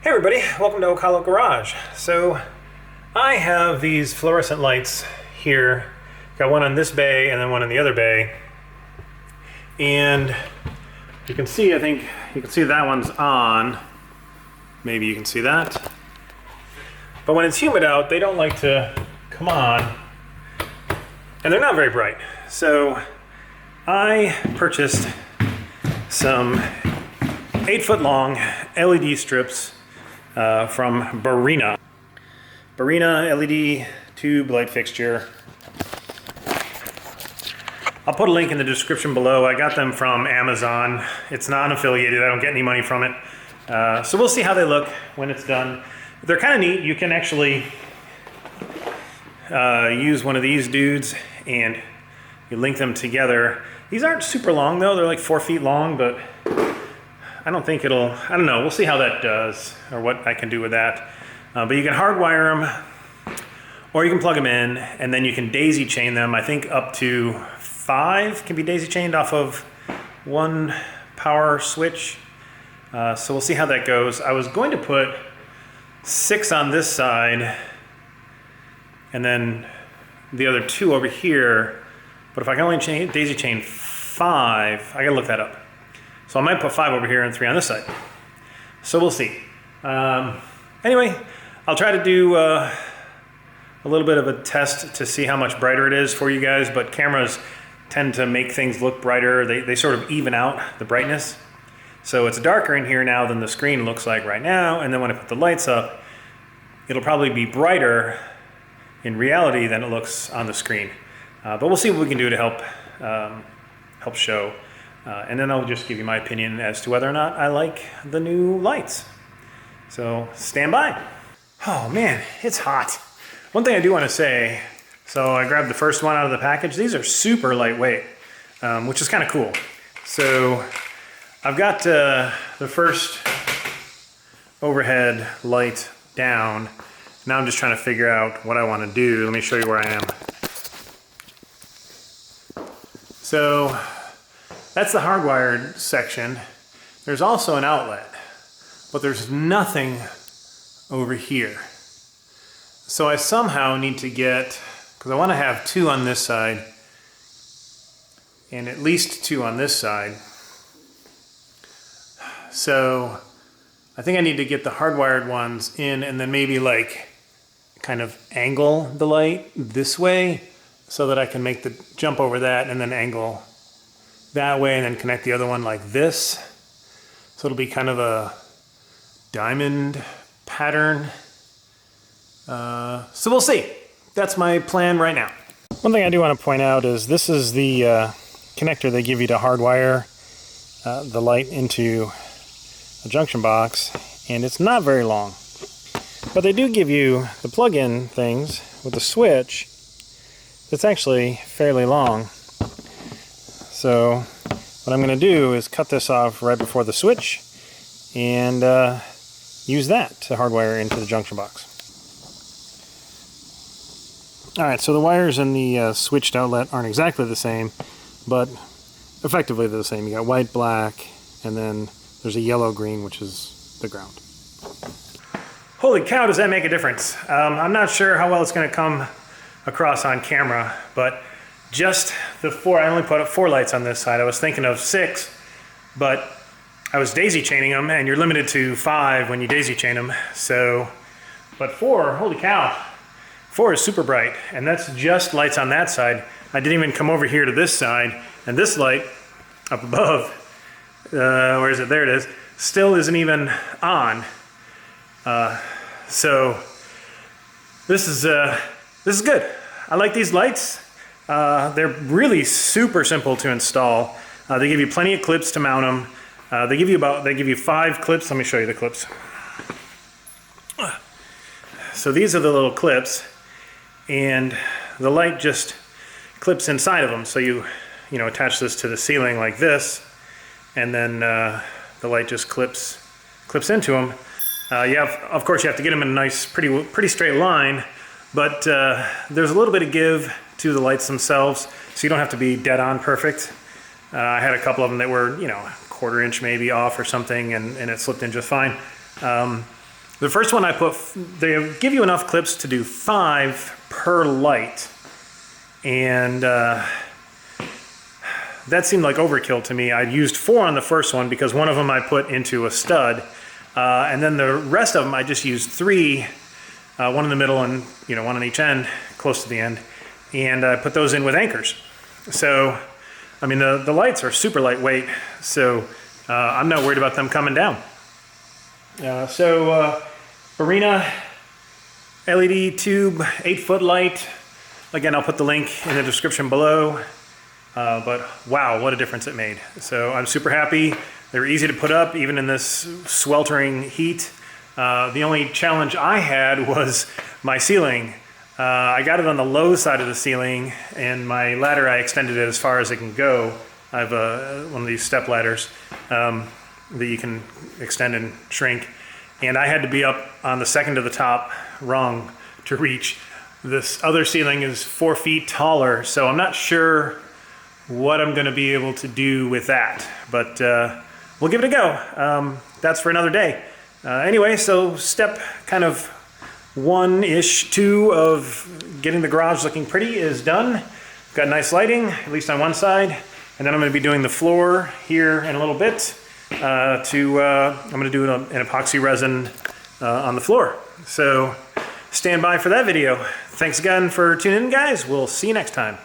Hey everybody, welcome to Ocala Garage. So I have these fluorescent lights here. Got one on this bay and then one in the other bay. And you can see, I think you can see that one's on. Maybe you can see that. But when it's humid out, they don't like to come on. And they're not very bright. So I purchased some 8-foot long LED strips from Barrina. Barrina LED tube light fixture. I'll put a link in the description below. I got them from Amazon. It's non-affiliated, I don't get any money from it. So we'll see how they look when it's done. They're kind of neat. You can actually use one of these dudes and you link them together. These aren't super long though, they're like 4 feet long, but I don't think it'll, I don't know, we'll see how that does, or what I can do with that. But you can hardwire them, or you can plug them in, and then you can daisy chain them. I think up to 5 can be daisy chained off of one power switch. So we'll see how that goes. I was going to put 6 on this side, and then the other 2 over here, but if I can only daisy chain 5, I gotta look that up. So I might put 5 over here and 3 on this side. So we'll see. Anyway, I'll try to do a little bit of a test to see how much brighter it is for you guys, but cameras tend to make things look brighter. They sort of even out the brightness. So it's darker in here now than the screen looks like right now, and then when I put the lights up, it'll probably be brighter in reality than it looks on the screen. But we'll see what we can do to help show. And then I'll just give you my opinion as to whether or not I like the new lights. So stand by. Oh man, it's hot. One thing I do want to say, so I grabbed the first one out of the package. These are super lightweight, which is kind of cool. So I've got the first overhead light down. Now I'm just trying to figure out what I want to do. Let me show you where I am. So that's the hardwired section. There's also an outlet, but there's nothing over here. So I somehow need to get, because I want to have 2 on this side and at least 2 on this side. So I think I need to get the hardwired ones in and then maybe like kind of angle the light this way so that I can make the jump over that and then angle that way and then connect the other one like this. So it'll be kind of a diamond pattern. So we'll see. That's my plan right now. One thing I do want to point out is this is the connector they give you to hardwire the light into a junction box, and it's not very long. But they do give you the plug-in things with the switch. It's actually fairly long. So what I'm going to do is cut this off right before the switch and use that to hardwire into the junction box. Alright, so the wires in the switched outlet aren't exactly the same, but effectively they're the same. You got white, black, and then there's a yellow-green, which is the ground. Holy cow, does that make a difference? I'm not sure how well it's going to come across on camera, but just the 4, I only put up 4 lights on this side. I was thinking of 6, but I was daisy chaining them, and you're limited to 5 when you daisy chain them. So, but 4, holy cow, 4 is super bright, and that's just lights on that side. I didn't even come over here to this side, and this light up above, where is it? There it is. Still isn't even on. So this is good. I like these lights. They're really super simple to install. They give you plenty of clips to mount them. They give you 5 clips. Let me show you the clips. So these are the little clips, and the light just clips inside of them. So you attach this to the ceiling like this, and then the light just clips into them. Of course, you have to get them in a nice, pretty straight line, but there's a little bit of give to the lights themselves, so you don't have to be dead on perfect. I had a couple of them that were, a quarter inch maybe off or something, and it slipped in just fine. The first one I put, they give you enough clips to do 5 per light. And that seemed like overkill to me. I used 4 on the first one because one of them I put into a stud. And then the rest of them I just used 3, one in the middle and one on each end, close to the end. And I put those in with anchors. So, I mean, the lights are super lightweight, so I'm not worried about them coming down. Barrina LED tube, 8-foot light. Again, I'll put the link in the description below. But wow, what a difference it made. So I'm super happy. They're easy to put up, even in this sweltering heat. The only challenge I had was my ceiling. I got it on the low side of the ceiling, and my ladder, I extended it as far as it can go. I have one of these step ladders that you can extend and shrink. And I had to be up on the second to the top rung to reach. This other ceiling is 4 feet taller, so I'm not sure what I'm gonna be able to do with that, but we'll give it a go. That's for another day. Anyway, so step kind of 1-ish, 2 of getting the garage looking pretty is done. Got nice lighting, at least on one side. And then I'm gonna be doing the floor here in a little bit. I'm gonna do an epoxy resin on the floor. So stand by for that video. Thanks again for tuning in, guys. We'll see you next time.